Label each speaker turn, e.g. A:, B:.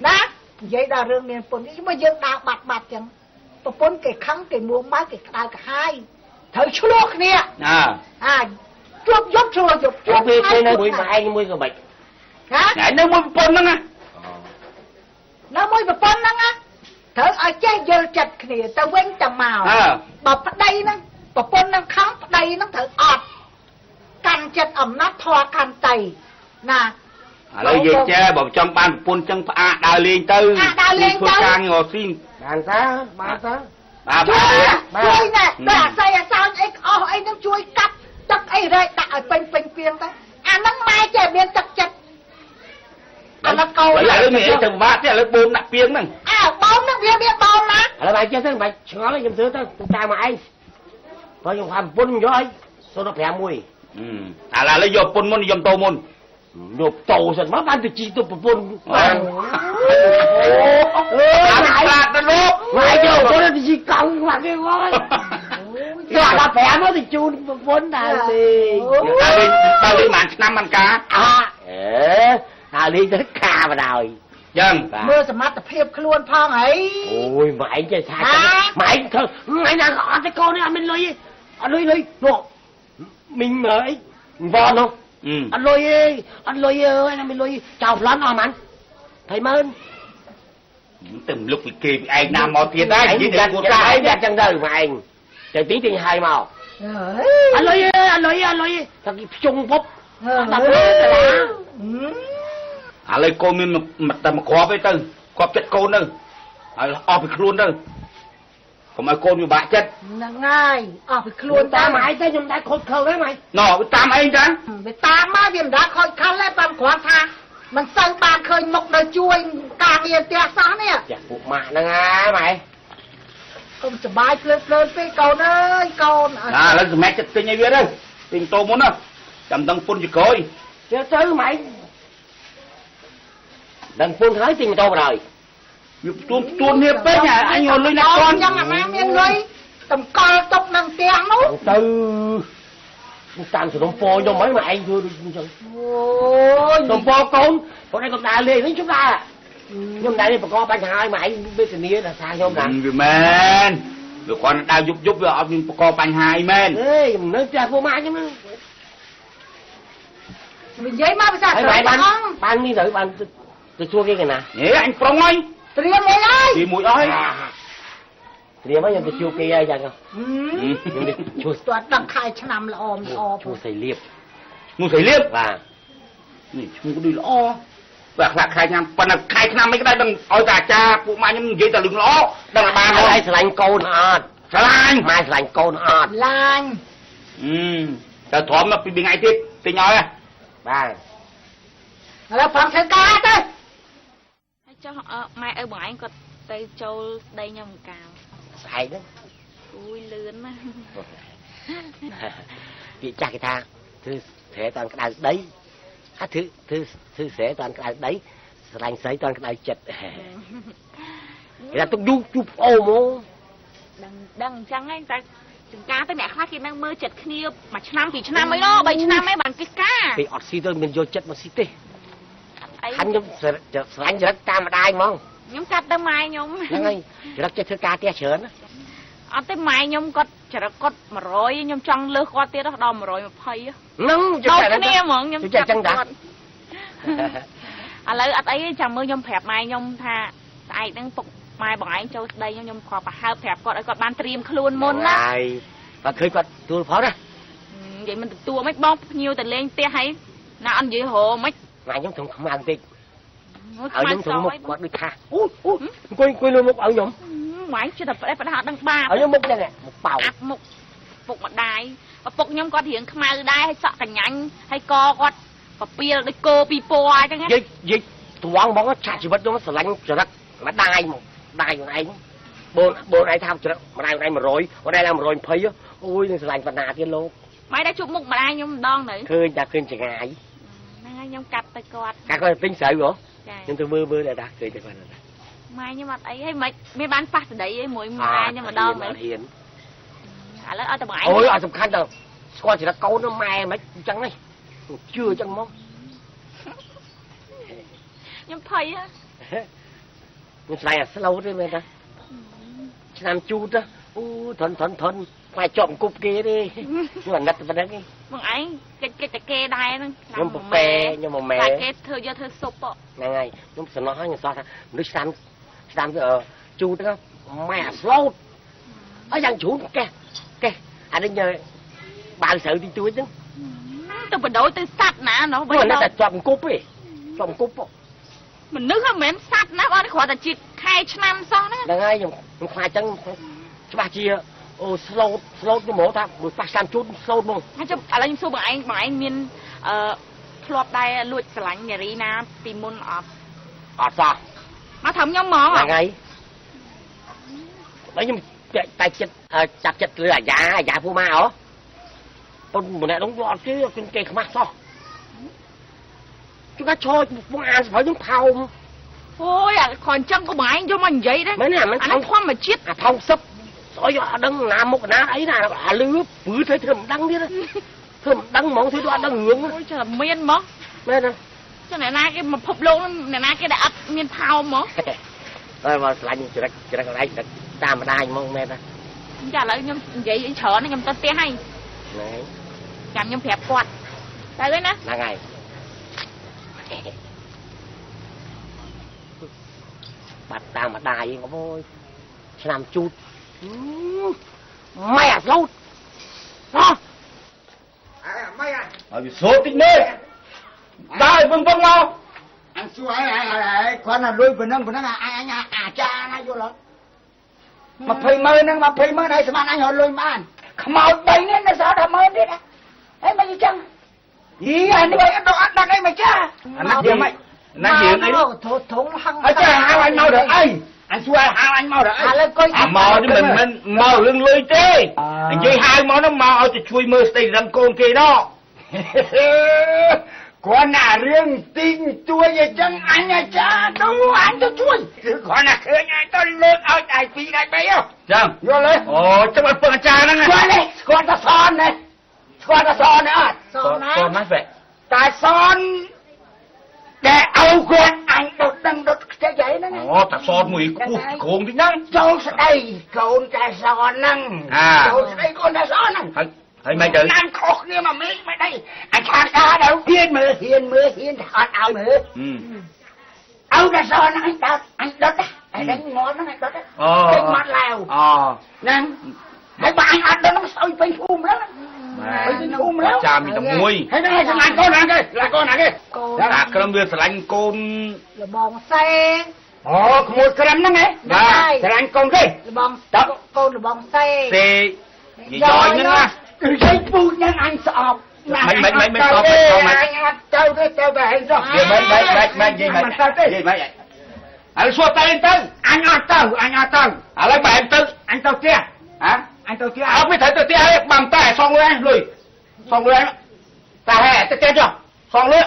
A: ណានិយាយដល់រឿងមានពុននេះមកយើងដើរបាត់ចឹងប្រពន្ធគេខឹងគេមួម៉ៅគេក្តៅក្រហាយត្រូវឆ្លោះគ្នាជួបយប់ឆ្លោះយប់ជួបពេលនៅមួយឯងមួយក៏មិនណានៅមួយប្រពន្ធហ្នឹងណានៅមួយប្រពន្ធហ្នឹងណាត្រូវឲ្យចេះយល់ចិត្តគ្នាទៅវិញទៅមកបើប្តីហ្នឹងប្រពន្ធហ្នឹងខឹងប្តីហ្នឹងត្រូវអត់កាន់ចិត្តអំណត់ធေါ်កាន់តៃណាឥឡូវយើងចេះបើចង់បានប្រពន្ធចឹងផ្អាកដើរលេងទៅធ្វើការងាររស៊ីបានតើជួយណាតែអាស័យអាសោញអីអស់អីហ្នឹងជួយកាត់ទឹកអីរែកដាក់ឲ្យពេញពីងទៅអាហ្នឹងម៉ែចេះមានទឹកចិត្តឥឡូវកូនឥឡូវនេះទៅវាក់ទៀតឥឡូវបូមដាក់ពីងហ្នឹងបូមហ្នឹងវាបូមណាឥឡូវបាយចេះទៅបាយឆ្ងល់ខ្ញុំធ្វើទៅតាមមកឯងបើខ្ញុំថាប្រពន្ធយកឲ្យ05មួយឥឡូវយកប្រពន្ធមុនខ្ញុំតោមុនយកតោសិនមកបានទៅជីទៅប្រពន្ធបានខ្លាចទៅលោកមកយកប្រពន្ធទៅជីកង់ខ្លាចគេមកយក15មកទៅជូនប្រពន្ធដែរទេដល់លេងបានឆ្នាំមិនការដល់លេងទៅកាបណ្ដោយចឹងមើលសមត្ថភាពខ្លួនផងហីអូយម៉ែឯងចេះថាម៉ែឯងធ្វើថ្ងៃណាក៏អត់ទេកូននេះអត់មានលុយទេអត់លុយនោះមីងមើលអីវ៉ានោះអត់លុយទេអត់លុយអើយណាមានលុយចោលប្លន់អស់ហ្មង200000ទៅលុកពីគេពីឯងណាមកទៀតដែរនិយាយទៅគាត់ឯងយ៉ាងចឹងទៅម៉ែឯងទៅទីទិញហើយមកអត់លុយទេអត់លុយទេថាគេភ្ជុងពុបដល់ទៅឥឡូវកូនមានតែមកគ្រាប់ទេទៅគ្រាប់ចិត្តកូនទៅហើយអស់ពីខ្លួនទៅកុំឲ្យកូនវាបាក់ចិត្តហ្នឹងហើយអស់ពីខ្លួនតាមឯងទៅខ្ញុំដែរខូចខលហ្នឹងម៉េចណ៎វាតាមឯងចាវាតាមមកវាមិនដែរខូចខលទេតាមគ្រាន់ថាមិនសូវបានឃើញមុខនៅជួយការងារផ្ទះសោះនេះចាពួកម៉ាក់ហ្នឹងហើយម៉ែកុំសបាយភ្លើនពេកកូនអើយកូនឥឡូវសម្រាប់ចិត្តទិញឲ្យវាទៅទិញតោមុនណាចាំដឹងពុនជាក្រោយទៅម៉ែដឹងពុនហើយទិញម៉ូតូបណ្ដោយវាទួននេះពេកអញយកលុយណាកូនយ៉ាងអាណាមានលុយតម្កល់ទុកនឹងផ្ទះនោះទៅតាមសរំពោខ្ញុំហីមកឯងធ្វើដូចអញ្ចឹងអូយសរំពោកូនបងឯងក៏ដើរលេងវិញជុំដើរខ្ញុំដើរនេះបង្កបញ្ហាឲ្យមកឯងវេទនាថាខ្ញុំណាវាមែនវាគាត់ដើរយប់វាអត់មានបង្កបញ្ហាអីមែនអេខ្ញុំនៅផ្ទះពូម៉ាក់ខ្ញុំនិយាយមកភាសាត្រូវបាននេះទៅបានទៅជួគេកណាហេអញប្រុងហើយត្រៀមមួយហើយទីមួយអស់ហើយត្រៀមហើយខ្ញុំទៅជួគេហើយយ៉ាងខ្ញុំទៅជួស្ទាត់ដល់ខែឆ្នាំល្អជួសៃលៀបមួយសៃលៀបបាទនេះឈ្មោះដូចល្អបាទខ្លះខែឆ្នាំប៉ុន្តែខែឆ្នាំមិនក៏ដែរដឹងឲ្យតែអាចារ្យពួកម៉ាក់ខ្ញុំនិយាយតែរឿងល្អដឹងបានហើយស្រឡាញ់កូនអត់ស្រឡាញ់ម៉ែស្រឡាញ់កូនអត់ស្រឡាញ់ទៅធំពីថ្ងៃទៀតទិញឲ្យបាទឥឡូវផងធ្វើការទៅហើយចុះម៉ែឪបងឯងគាត់ទៅចូលស្ដីខ្ញុំកាលស្អែកហ្នឹងអូយលឿនណាពាក្យចាស់គេថាធ្វើស្រែតាន់ក្តៅដីអាធ្វើស្រែតាន់ក្តៅដីស្រឡាញ់ស្រីតាន់ក្តៅចិត្តគេថាទុកយូរជួបអូមកដឹងអញ្ចឹងឯងតែចង្ការទៅអ្នកខ្លះគេនៅមើលចិត្តគ្នាមួយឆ្នាំពីរឆ្នាំអីនោះ3ឆ្នាំឯងបានគេការពេលអត់ស៊ីទៅមានយកចិត្តមកស៊ីទេខ្ញុំស្រឡាញ់ចរិតតាមម្ដាយហ្មងខ្ញុំកាត់ទៅម៉ែខ្ញុំហ្នឹងហើយចរិតចេះធ្វើការផ្ទះច្រើនណាអត់ទេម៉ែខ្ញុំគាត់ចរិតគាត់100ខ្ញុំចង់លើសគាត់ទៀតដល់120ហ្នឹងចូលគ្នាហ្មងខ្ញុំចាប់គាត់ឥឡូវអត់អីចាំមើលខ្ញុំប្រាប់ម៉ែខ្ញុំថាស្អែកហ្នឹងពុកម៉ែបងឯងចូលស្ដីខ្ញុំខកប្រហើបប្រាប់គាត់ឲ្យគាត់បានត្រៀមខ្លួនមុនណាហើយគាត់ឃើញគាត់ទួលផលណានិយាយមិនទទួលមិនបងភ្ញៀវទៅលេងផ្ទះហើយណាអត់និយាយហៅមិនម៉ែខ្ញុំត្រង់ខ្មៅបន្តិចឲ្យខ្ញុំត្រង់មុខគាត់ដូចថាអូអង្គុយលើមុខឲ្យខ្ញុំម៉ែជិះតែផ្ដេសផ្ដាស់អត់ដឹងបាបឲ្យខ្ញុំមុខចឹងមុខបោអាប់មុខពុកម្ដាយពុកខ្ញុំគាត់រៀងខ្មៅដែរហើយសក់កញ្ញាញ់ហើយកគាត់ពពាលដូចគោពីពណ៌អញ្ចឹងយិចទ្រាំងហ្មងឆាក់ជីវិតខ្ញុំស្រឡាញ់ចរិតម្ដាយមកដៃខ្លួនឯងបងឯងថាចរិតម្ដាយខ្លួនឯង100ម្ដាយឡើង120អូយនឹងស្រឡាញ់បណ្ណាទៀតលោកម៉ែដែរជួបមុខម្ដាយខ្ញុំម្ដងទៅឃើញតែឃើញចងាយហ្នឹងហើយខ្ញុំកាត់ទៅគាត់ទិញស្រូវហ៎ខ្ញុំទៅមើលតែឃើញតែគាត់ម៉ែខ្ញុំអត់អីហើយមិនមានបានប៉ះស្ដីអីមួយម៉ែខ្ញុំម្ដងមែនហ៊ានឥឡូវអត់តែបងឯងអូយអត់សំខាន់ដល់ស្គាល់ចរិតកូនម៉ែមិនអញ្ចឹងនេះជឿអញ្ចឹងមក ខ្ញុំភ័យ
B: ខ្ញុំស្លាយអាស្លូតទេមែនតាឆ្នាំជូតអូធន់ខ្លាចជាប់អង្គប់គេទេខ្ញុំអាណិតប៉ុណ្្នឹង
A: បងឯងកិច្ចតែគេដែរហ្នឹង
B: ខ្ញុំប្រពេខ្ញុំមកម៉ែ
A: តែគេធ្វើយកធ្វើស៊ុប
B: ហ្នឹងហើយខ្ញុំសំណោះហើយខ្ញុំសោះថាមនុស្សឆ្នាំជូតហ្នឹងម៉ែអាស្លូតហើយយ៉ាងជ្រូនកេះអានេះបើស្រូវទីទួយហ្នឹង
A: ទៅបដូរទៅសัตว์ណាណោះ
B: បើតែជាប់អង្គប់ទេជាប់អង្គប់
A: មនុស្សហ្នឹងមិនមែនសัตว์ណាបងគ្រាន់តែជាខែឆ្នាំសោះ
B: ហ្នឹងហើយខ្ញុំខ្លាចចឹងច្បាស់ជាអូស្លូតខ្ញុំមកថាមួយប៉ះឆ្នាំជូតស្លូតហ្មង
A: ហើយចុះឥឡូវខ្ញុំសួរបងឯងមានធ្លាប់ដែរលួចស្រឡាញ់នារីណាពីមុន
B: អត់សោះ
A: មកថាខ្ញុំហ្មង
B: ហ្នឹងហើយបើខ្ញុំតែចិត្តចាប់ចិត្តលើអាយ៉ាពូម៉ាអូប៉ុនម្នាក់នោះអត់ទេគេខ្មាស់សោះជួនកាឈរពងអានសភៅខ្ញុំថោម
A: អូយអាគ្រាន់ចឹងក៏បងឯងយកមកនិយាយដែរ
B: មែនអា
A: ធម្មជាតិ
B: អាថោមសឹបស្អុយអត់ដឹងណាមុខណាអីណាអាលឺពឺធ្វើមិនដឹងទៀតធ្វើមិនដឹងហ្មងធ្វើអត់ដឹងរឿង
A: អូយចាំមានហ្មង
B: មែនទេ
A: ចឹងអ្នកណាគេមកភពលោកអ្នកណាគេដែលអត់មានថោមហ្មង
B: ហើយមកស្លាញ់ច្រឹកកន្លែងតាមម្ដាយហ្មងមែនទេ
A: ចាឥឡូវខ្ញុំនិយាយច្រើនខ្ញុំទៅផ្ទះហើយ
B: ហ្នឹង
A: ចាំខ្ញុំប្រាប់គាត់ទៅហើយណា
B: ហ្នឹងហើយបាត់តាមម្ដាយអូយឆ្នាំជូតម៉ែអាស្លូតហ៎
C: ម៉ែ
B: ឲ្យវាសូតតិចនេះដើរវឹងមក
C: អញសួរឲ្យគាត់ណាលុយប៉ុណ្ណឹងអញអាចារ្យណាយល់អត់20ម៉ឺនហ្នឹង20ម៉ឺនឲ្យស្មានអញរត់លុយបានខ្មោច3នេះនៅសល់10ម៉ឺនទៀតហើយមិនអញ្ចឹងយីអានេះអត់ដាក់អីមកចា
B: អានេះយើងមិនណាយើងអី
C: ធំហឹងអញ្ចឹងហៅអញមកដល់អីអញសួរហៅអញមកដល់អីឥឡូវគាត់
B: មកនេះមិនមករឿងលុយទេនិយាយហៅមកនោះមកឲ្យទៅជួយមើលស្ដីរឹងកូនគេនោះ
C: គាត់ណារឿងទីងជួយអញ្ចឹងអញអាចារ្យទៅអញទៅជួយគាត់ណាឃើញអញទៅលើកឲ្យដៃ2ដៃ3
B: ចឹង
C: យល់ទេ
B: អូចាំឲ្យពឹងអាចារ្យហ្នឹង
C: គាត់នេះគាត់ទៅសននេះគាត់ទៅសននេះអត់
B: សនណាបែ
C: តែសនតែអោគាត់អញដុតដឹងដុតខ្ចីហ្នឹង
B: អូតែសនមួយគូក្រងទីហ្នឹង
C: ចូលស្ដីកូនតែសនហ្នឹងចូលស្ដីកូនតែសនហ្នឹង
B: ហើយមិនទៅ
C: ណាំខុសគ្នាមកមេមិនដៃអញខាងការដល់ហ៊ានមើលហ៊ានតែអត់ឲ្យមើលអោតែសនហ្នឹងអញដុតអញដឹងងល់ហ្នឹងអញដុតពេញមកឡាវហ្នឹងហើយបើអញអត់ដុតហ្នឹងស្អុយពេញភូមិហ្នឹង
B: ពេញភូមិហ្នឹងចាំមានតែមួយ
C: ហើយហ្នឹងស្រឡាញ់កូនណាគេកូនណាគេ
B: តាក្រឹមវាស្រឡាញ់កូន
C: លបងសេអូក្មួយក្រឹមហ្នឹងហ៎ស្រឡាញ់កូនគេលបងតើកូនលបងសេ
B: សេយាយហ្នឹងណា
C: យាយពូហ្នឹងអញស្អប់
B: មិនស្អប់មិន
C: អត់ទៅទេទៅតែហេតុចុះ
B: និយាយមិននិយាយមិននិយាយមិនឥឡូវសួរតែទៅ
C: អញអត់ទៅឥ
B: ឡូវបែរទៅ
C: អញទៅផ្ទះអញទៅផ្ទះ
B: អត់មិនត្រូវទៅផ្ទះហើយបានតែសងលុយសងលុយតែហេទៅផ្ទះចុះសងលុយ